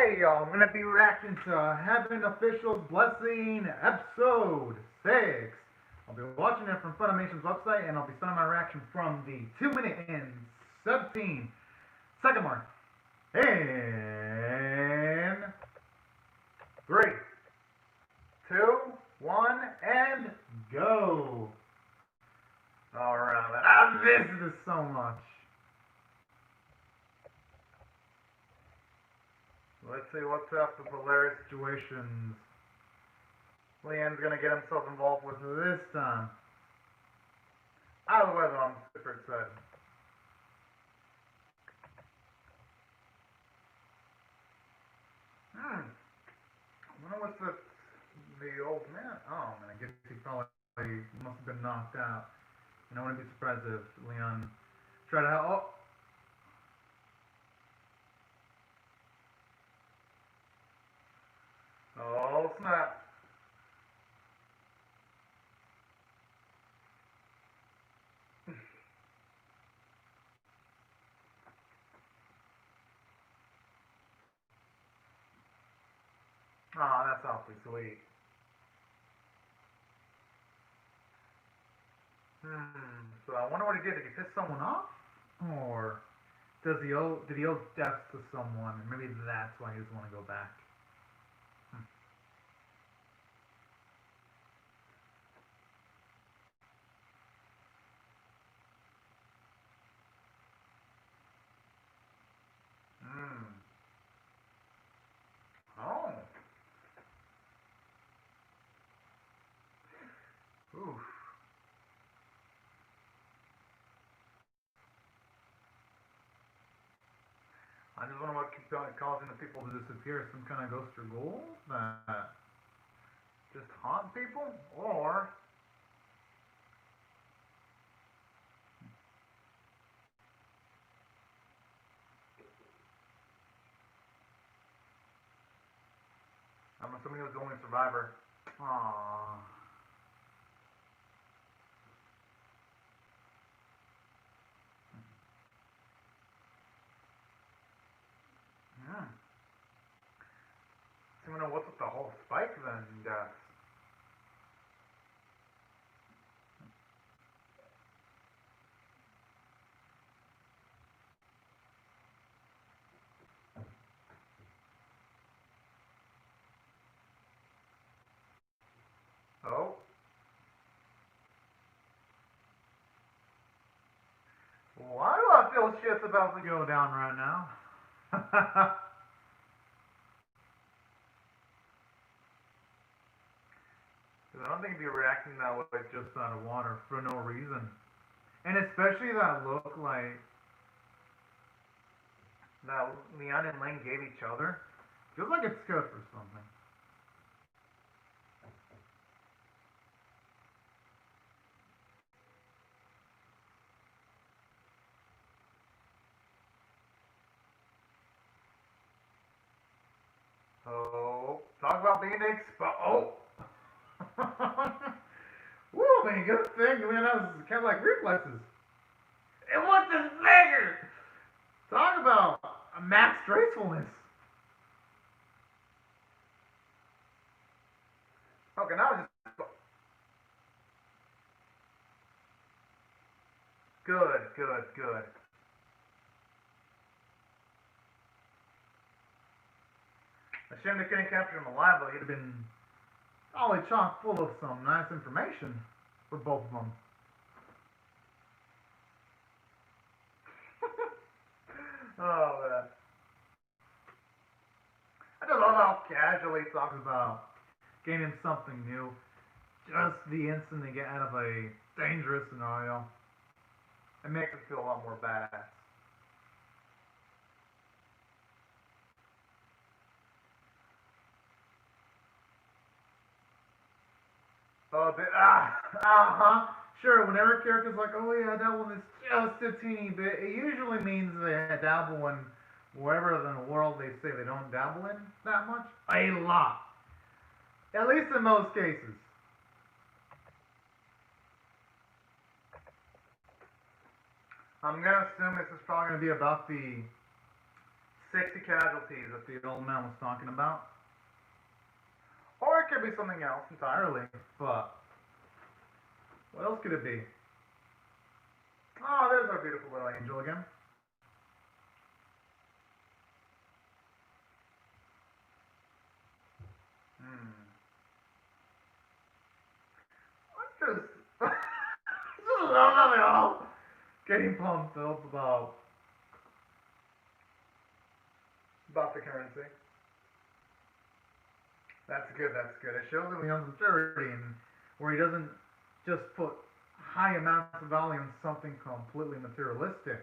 Hey y'all, I'm going to be reacting to Heaven Official's Blessing Episode 6. I'll be watching it from Funimation's website, and I'll be starting my reaction from the 2-minute and 17-second mark. In 3, 2, 1, and go! Alright, I miss this so much. Let's see what's up with the hilarious situations Lian's gonna get himself involved with this time. Either way, though, I'm super excited. I wonder what's the old man. Oh man, I guess he probably must have been knocked out. And I wouldn't be surprised if Leon tried to help. Oh snap. Oh, that's awfully sweet. So I wonder what he did. Did he piss someone off? Or did he owe death to someone? And maybe that's why he doesn't want to go back. Oh. Oof. I just wonder what keeps causing the people to disappear. Some kind of ghost or ghoul that just haunt people? Or I'm assuming he was the only survivor. Aww. Yeah. So I know what's with the whole spike then, guys. Oh. Why do I feel shit's about to go down right now? I don't think he'd be reacting that way just out of water for no reason. And especially that look like that Leon and Lane gave each other. Feels like it's good for something. Oh, talk about being exposed. Oh! Woo, man, good thing Leon has cat-like reflexes. And what this bigger? Talk about a max gracefulness. Okay, now just good, good, good. A shame they couldn't capture him alive, though. He'd have been probably chock full of some nice information for both of them. Oh, man. I just love how casually he talks about gaining something new just the instant they get out of a dangerous scenario. It makes it feel a lot more badass. Oh, sure, whenever a character's like, oh yeah, that one is just a teeny bit, it usually means they dabble in wherever in the world they say they don't dabble in that much. A lot. At least in most cases. I'm gonna assume this is probably gonna be about the 60 casualties that the old man was talking about. Or it could be something else entirely, but what else could it be? Oh, there's our beautiful little angel again. I just love how they all getting pumped up about the currency. That's good, that's good. It shows that Leon's maturity and where he doesn't just put high amounts of value on something completely materialistic.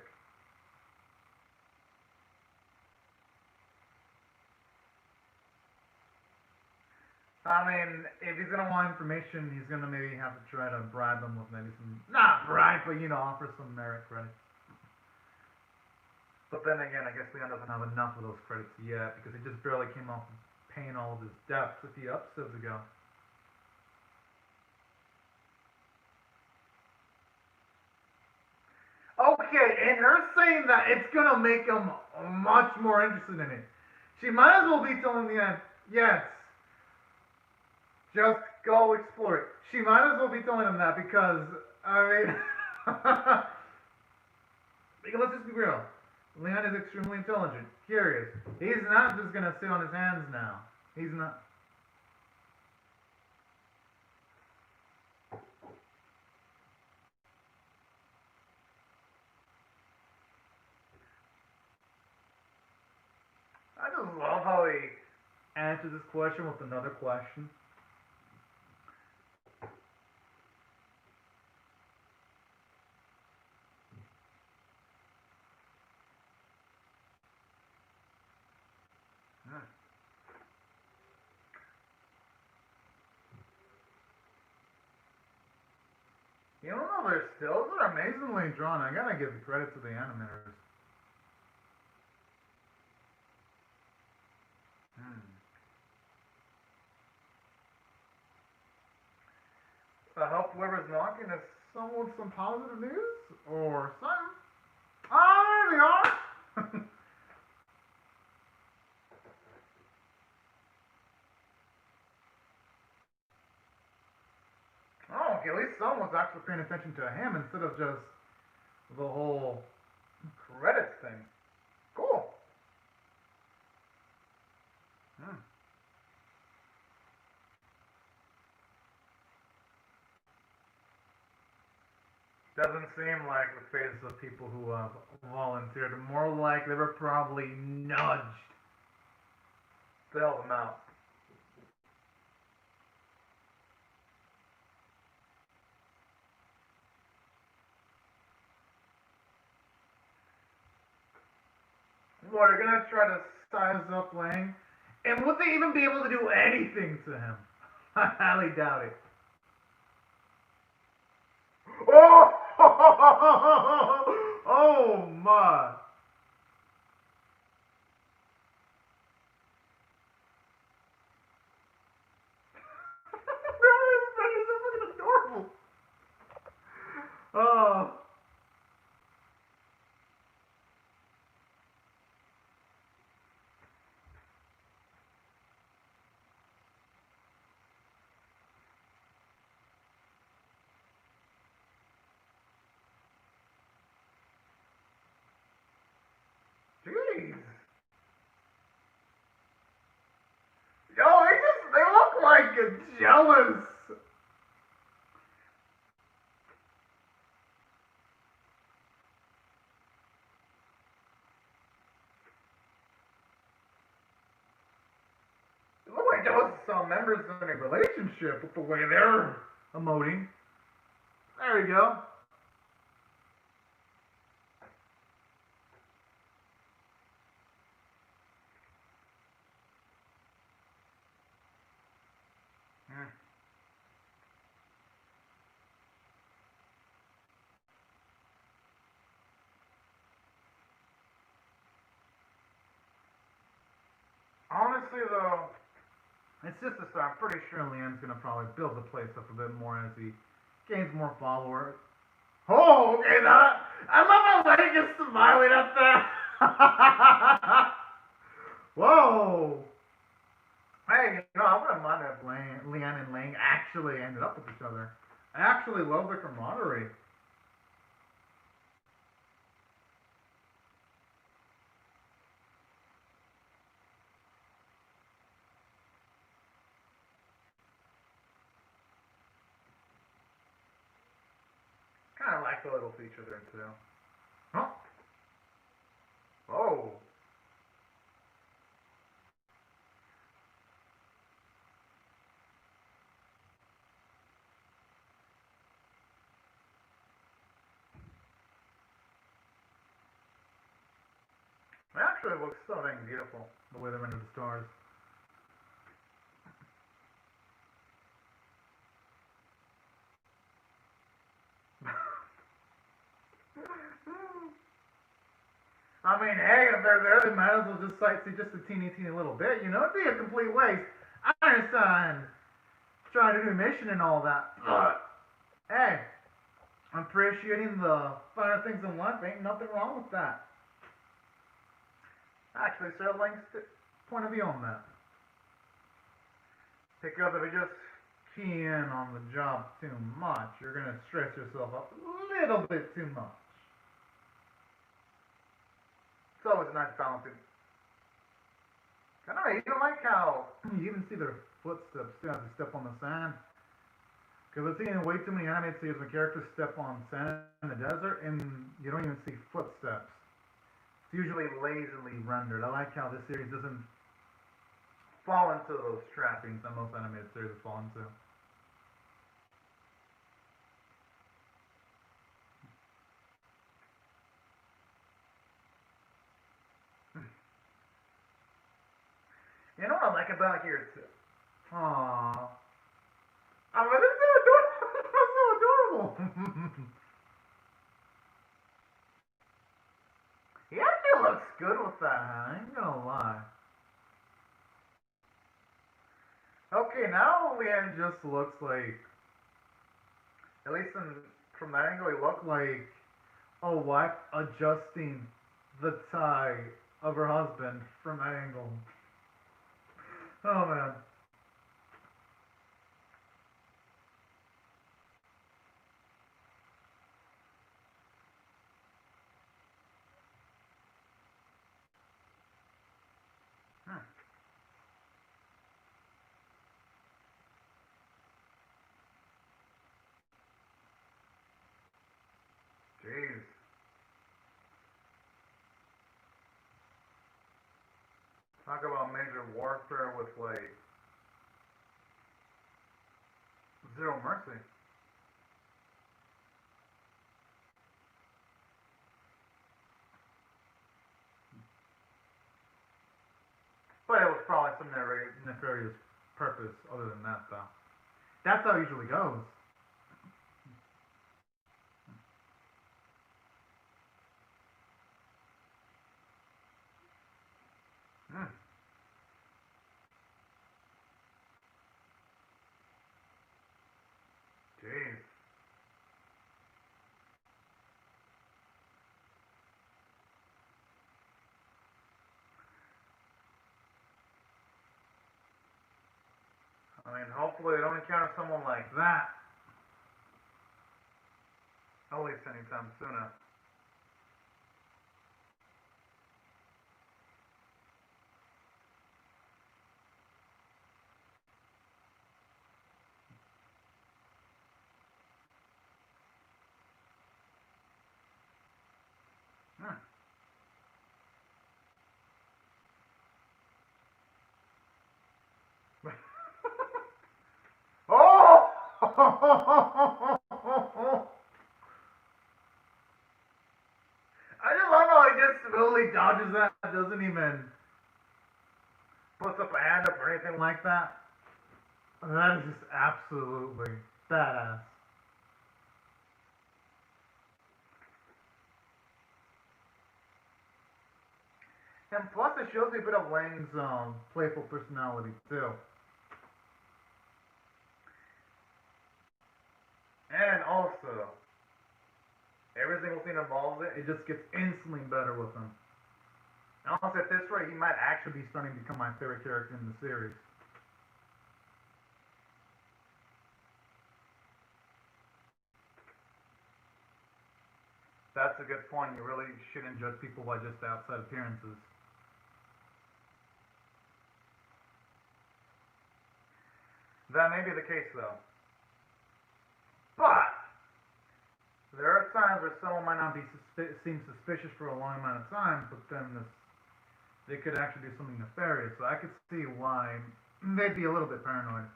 I mean, if he's gonna want information, he's gonna maybe have to try to bribe them with maybe some, not bribe, but offer some merit credits. But then again, I guess Leon doesn't have enough of those credits yet because he just barely came off paying all of his debts a few episodes ago. Okay, and her saying that it's gonna make him much more interested in it. She might as well be telling Leon, yes, just go explore it. She might as well be telling him that because, I mean, because let's just be real. Leon is extremely intelligent, curious. He's not just gonna sit on his hands now. He's not. I just love how he answers this question with another question. You don't know, their stills are amazingly drawn. I gotta give the credit to the animators. I hope whoever's knocking is someone with some positive news or something. Oh, there they are! Oh, okay, at least someone's actually paying attention to him instead of just the whole credits thing. Cool. Doesn't seem like the faces of people who have volunteered. More like they were probably nudged to help them out. What, they're gonna try to size up Lang? And would they even be able to do anything to him? I highly doubt it. Oh! Oh my! That is fucking adorable. Oh. Jeez. Yo, they look like jealous. They look like jealous some members in a relationship with the way they're emoting. There we go. Honestly, though, it's just a start. I'm pretty sure Leon's gonna probably build the place up a bit more as he gains more followers. Oh, okay, that I love how Lane is smiling at that. Whoa! Hey, I wouldn't mind if Leanne and Lang actually ended up with each other. I actually love their camaraderie. Kind of like the little feature there too. Huh? Oh. It actually looks so dang beautiful, the way they rendered the stars. I mean, hey, if they're there, they might as well just sightsee just a teeny little bit. It'd be a complete waste. I understand trying to do a mission and all that, but hey, appreciating the finer things in life ain't nothing wrong with that. Actually, Sir Link's point of view on that. Because if you just key in on the job too much, you're gonna stress yourself up a little bit too much. It's always a nice balancing. I don't know, you don't like how you even see their footsteps too as they step on the sand. Because I've seen way too many animated series when characters step on sand in the desert and you don't even see footsteps. It's usually lazily rendered. I like how this series doesn't fall into those trappings that most animated series fall into. You know what I like about here too? Aww. I mean, it's so adorable. It's so adorable. He actually looks good with that. I ain't gonna lie. Okay, now Leanne just looks like, at least from that angle, he looked like a wife adjusting the tie of her husband from that angle. Oh man. Hmm. Jeez. Talk about major warfare with like zero mercy. But it was probably some nefarious purpose other than that, though. That's how it usually goes. Hmm. Jeez. I mean, hopefully they don't encounter someone like that. At least anytime sooner. Hmm. Oh! I just love how he just smoothly dodges that. Doesn't even puts up a hand up or anything like that. That is just absolutely badass. And plus, it shows you a bit of Lang's playful personality too. And also, every single scene involves it, it just gets instantly better with him. And also at this rate, he might actually be starting to become my favorite character in the series. That's a good point. You really shouldn't judge people by just outside appearances. That may be the case, though. But there are times where someone might not be seem suspicious for a long amount of time, but then they could actually do something nefarious. So I could see why they'd be a little bit paranoid.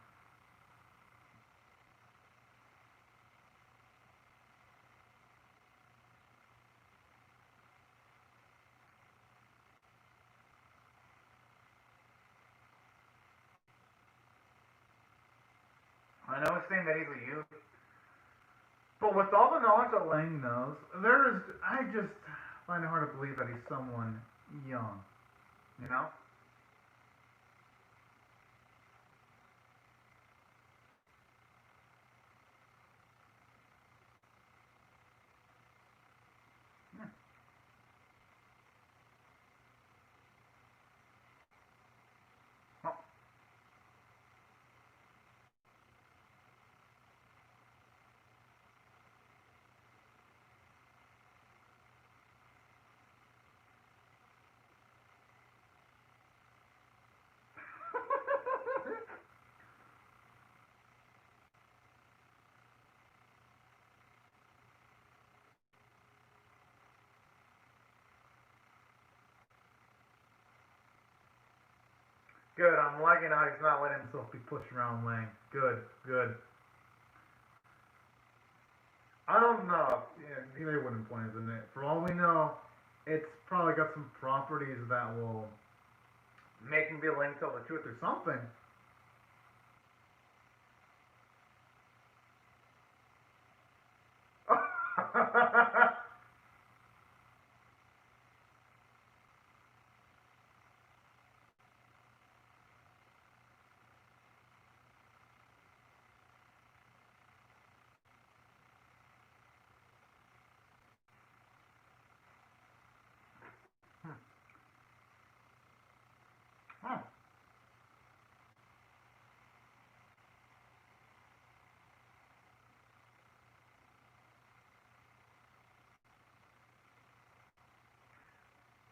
I know he's saying that he's a youth, but with all the knowledge that Lang knows, I just find it hard to believe that he's someone young. You know? Hmm. Oh. Good. I'm liking how he's not letting himself be pushed around Lang. Good. Good. I don't know. Yeah, they wouldn't poison it. For all we know, it's probably got some properties that will make him be able to tell the truth or something. Huh.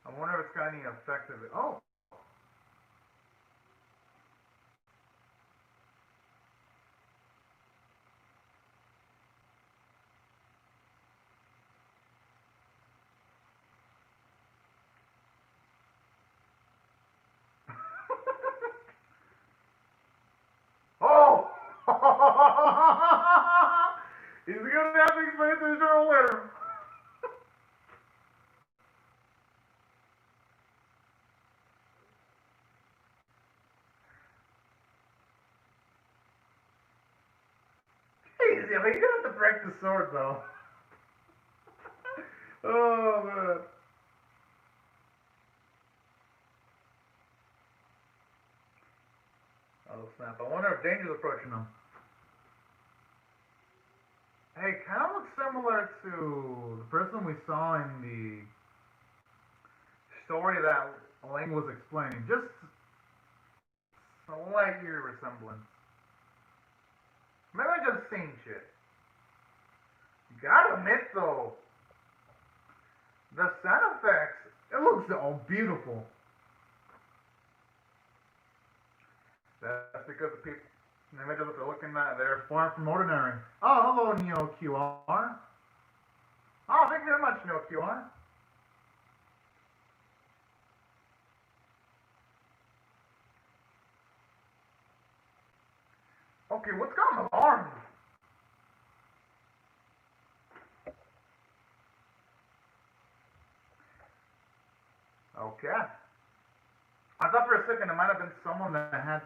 I wonder if it's got any effect of it. Oh. Oh! He's gonna have to explain it to the journal later. Easy, I mean, you don't have to break the sword, though. Oh, man. Oh, snap. I wonder if Danger's approaching him. Hey, kind of looks similar to the person we saw in the story that Ling was explaining. Just a light year resemblance. Maybe I just seen shit. You gotta admit, though, the sound effects, it looks all beautiful. That's because the people, the images that they're looking at, they're far from ordinary. Oh, hello, Neo QR. Oh, thank you very much, Neo QR. Okay, what's got my arms? Okay. I thought for a second it might have been someone that had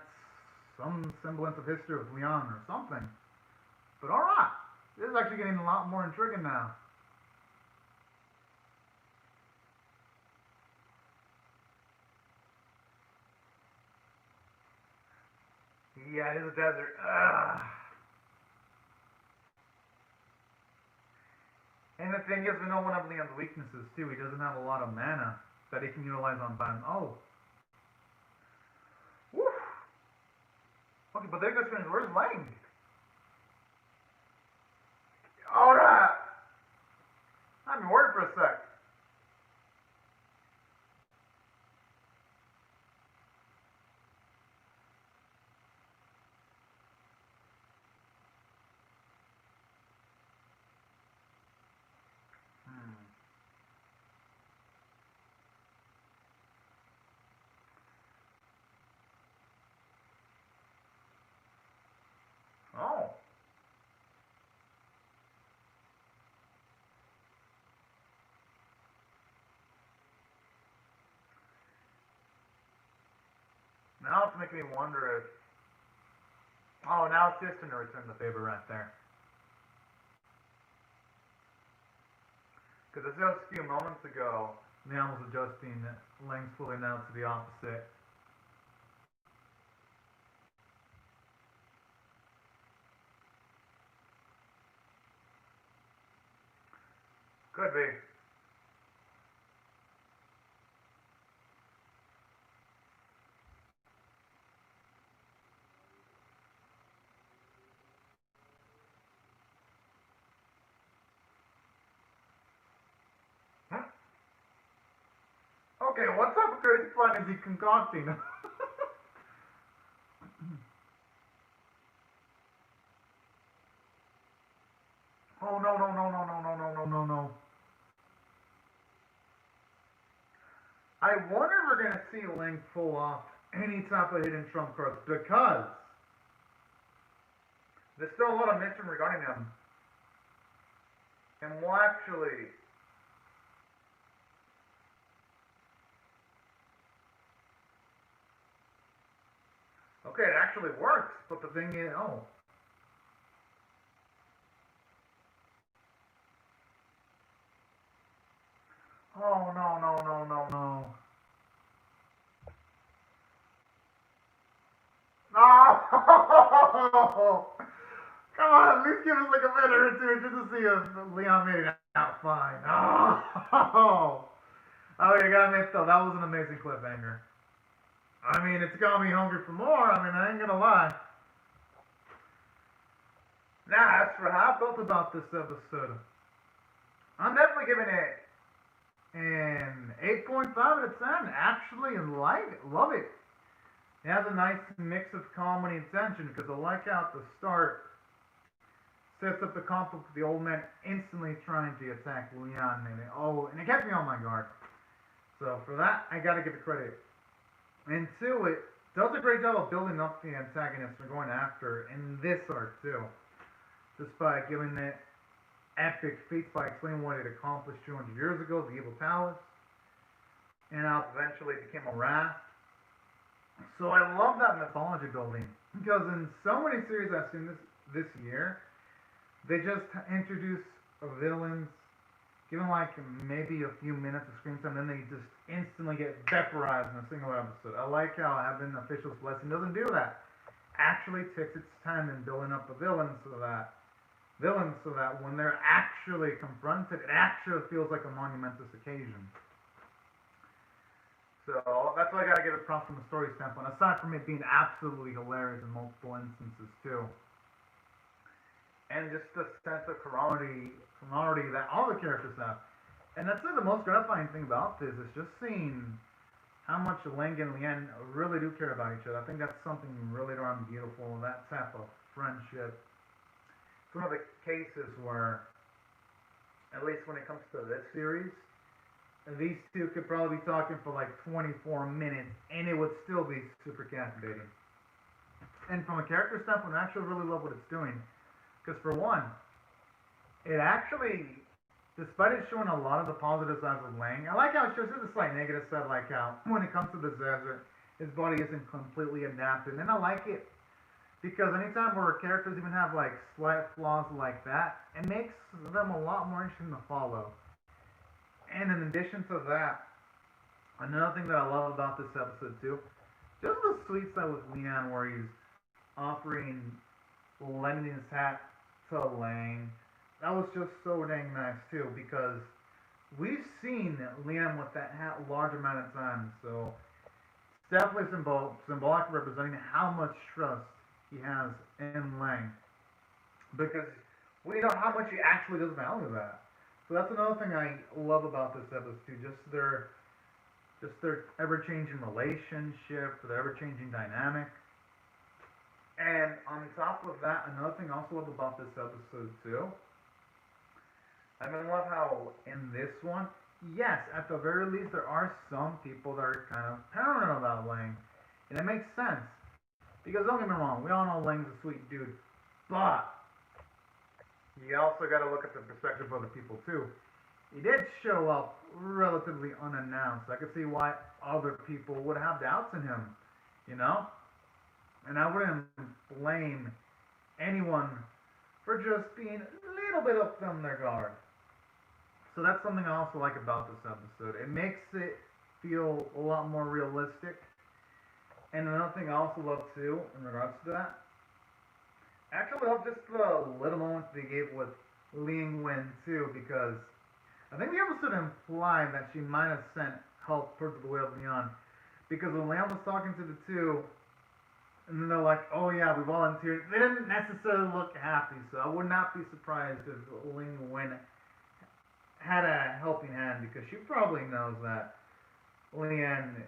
some semblance of history with Leon or something. But alright. This is actually getting a lot more intriguing now. Yeah, it is a desert. Ugh. And the thing is, we know one of Leon's weaknesses too. He doesn't have a lot of mana. that he can utilize on time. Oh. Woo. Okay, but there goes Finish. Where's Lang? Alright. I'm worried for a sec. Oh. Now it's making me wonder if... Oh, now it's just going to return the favor right there. Because just a few moments ago, Lian was adjusting Lang's fully now to the opposite. Could be. Okay, what type of crazy plan is he concocting? Oh no no no no no no no no no no. I wonder if we're gonna see Ling pull off any type of hidden trump cards because there's still a lot of mystery regarding him. And we'll actually okay, it actually works, but the thing is, oh. Oh, no, no, no, no, no. No! Come on, at least give us like a minute or two just to see if Leon made it out fine. Oh! Oh, you gotta admit though, that was an amazing cliffhanger. I mean, it's got me hungry for more. I mean, I ain't gonna lie. Now, as for how I felt about this episode, I'm definitely giving it an 8.5 out of 10. Actually, love it. It has a nice mix of comedy and tension because I like how at the start sets up the conflict with the old man instantly trying to attack Leon, and it kept me on my guard. So for that, I gotta give it credit. And two, it does a great job of building up the antagonists we're going after in this arc too. Just by giving it epic feats by explaining what it accomplished 200 years ago, the Evil Palace, and how it eventually became a wrath. So I love that mythology building because in so many series I've seen this year, they just introduce villains, give them like maybe a few minutes of screen time, then they just instantly get vaporized in a single episode. I like how having Official's Blessing doesn't do that. Actually takes its time in building up the villains so that when they're actually confronted, it actually feels like a monumentous occasion. So that's why I gotta give it props from the story standpoint. Aside from it being absolutely hilarious in multiple instances too, and just the sense of camaraderie that all the characters have. And that's like the most gratifying thing about this is just seeing how much Ling and Lian really do care about each other. I think that's something really darn beautiful. That type of friendship. It's one of the cases where, at least when it comes to this series, these two could probably be talking for like 24 minutes and it would still be super captivating. And from a character standpoint, I actually really love what it's doing. Because for one, it actually, despite it showing a lot of the positive sides of Lang, I like how it shows the slight negative side, like how when it comes to the desert, his body isn't completely adapted. And I like it because anytime where characters even have like slight flaws like that, it makes them a lot more interesting to follow. And in addition to that, another thing that I love about this episode too, just the sweet side with Leon where he's lending his hat to Lang. That was just so dang nice too because we've seen Liam with that large amount of time, so it's definitely symbolic representing how much trust he has in Lang, because we know how much he actually does value that. So that's another thing I love about this episode too, just their ever changing relationship, their ever changing dynamic. And on top of that, another thing I also love about this episode too, I mean, I love how in this one, yes, at the very least, there are some people that are kind of paranoid about Lang, and it makes sense because don't get me wrong, we all know Lang's a sweet dude, but you also got to look at the perspective of other people too. He did show up relatively unannounced. I could see why other people would have doubts in him, you know? And I wouldn't blame anyone for just being a little bit up on their guard. So that's something I also like about this episode. It makes it feel a lot more realistic. And another thing I also love too, in regards to that, I actually love just the little moments they gave with Ling Wen too, because I think the episode implied that she might have sent help towards the Whale of Leon. Because when Liam was talking to the two, and then they're like, oh yeah, we volunteered, they didn't necessarily look happy, so I would not be surprised if Ling Wen had a helping hand, because she probably knows that Lian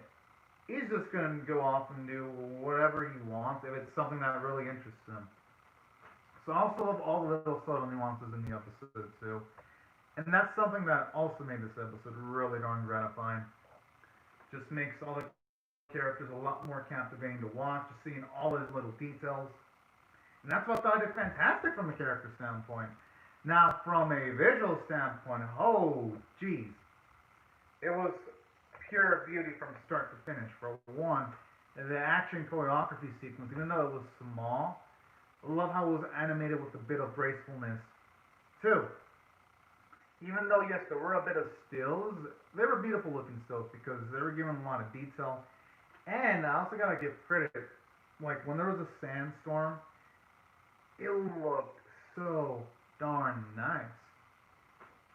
is just going to go off and do whatever he wants if it's something that really interests him. So I also love all the little subtle nuances in the episode too. And that's something that also made this episode really darn gratifying. Just makes all the characters a lot more captivating to watch, just seeing all those little details. And that's what I did fantastic from a character standpoint. Now, from a visual standpoint, oh, geez. It was pure beauty from start to finish. For one, the action choreography sequence, even though it was small, I love how it was animated with a bit of gracefulness. Two, even though, yes, there were a bit of stills, they were beautiful looking stills because they were given a lot of detail. And I also gotta give credit, like when there was a sandstorm, it looked so darn nice.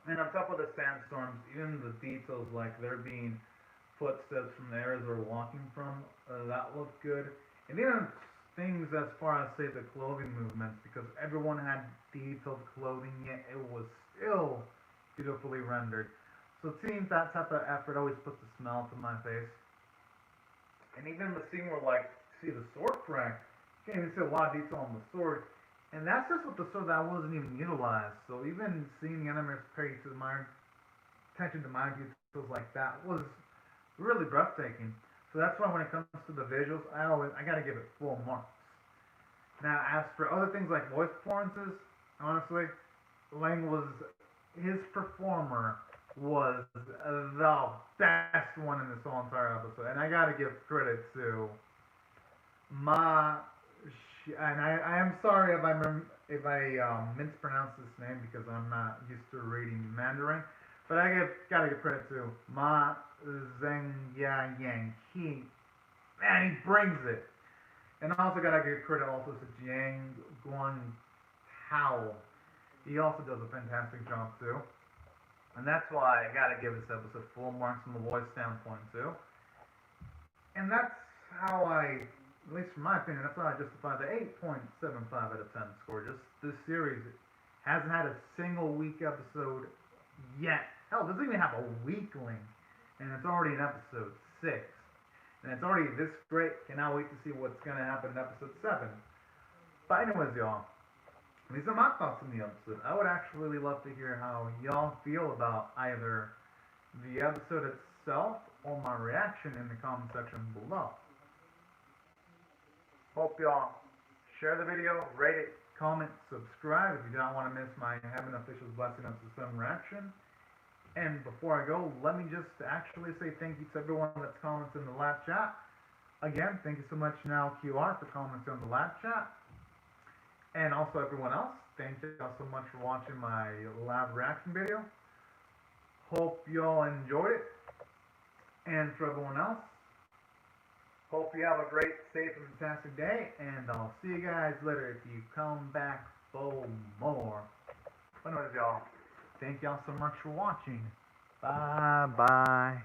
And on top of the sandstorms, even the details like there being footsteps from the areas they're walking from, that looked good. And even things as far as, say, the clothing movements, because everyone had detailed clothing, yet it was still beautifully rendered. So seeing that type of effort always puts a smile to my face. And even the scene where, like, see the sword crack, you can't even see a lot of detail on the sword. And that's just with the sword that wasn't even utilized. So even seeing the animators pay to my attention to minor details like that was really breathtaking. So that's why when it comes to the visuals, I gotta give it full marks. Now, as for other things like voice performances, honestly, Lang was his performer was the best one in this whole entire episode, and I gotta give credit to Ma. And I am sorry if I mispronounce this name because I'm not used to reading Mandarin, but gotta give credit to Ma Zheng Yang. He brings it. And I also gotta give credit also to Jiang Guan Tao. He also does a fantastic job too. And that's why I gotta give this episode full marks from the voice standpoint too. And that's how at least from my opinion, that's how I justify the 8.75 out of 10 score. Just this series hasn't had a single weak episode yet. Hell, it doesn't even have a weakling. And it's already in episode 6. And it's already this great. Cannot wait to see what's going to happen in episode 7. But anyways, y'all. These are my thoughts on the episode. I would actually really love to hear how y'all feel about either the episode itself or my reaction in the comment section below. Hope y'all share the video, rate it, comment, subscribe if you don't want to miss my Heaven Officials Blessing of the Sun reaction. And before I go, let me just actually say thank you to everyone that's commented in the live chat. Again, thank you so much now QR for commenting on the live chat. And also everyone else, thank you all so much for watching my live reaction video. Hope y'all enjoyed it. And for everyone else, hope you have a great, safe, and fantastic day. And I'll see you guys later if you come back for more. But anyways, y'all, thank y'all so much for watching. Bye bye.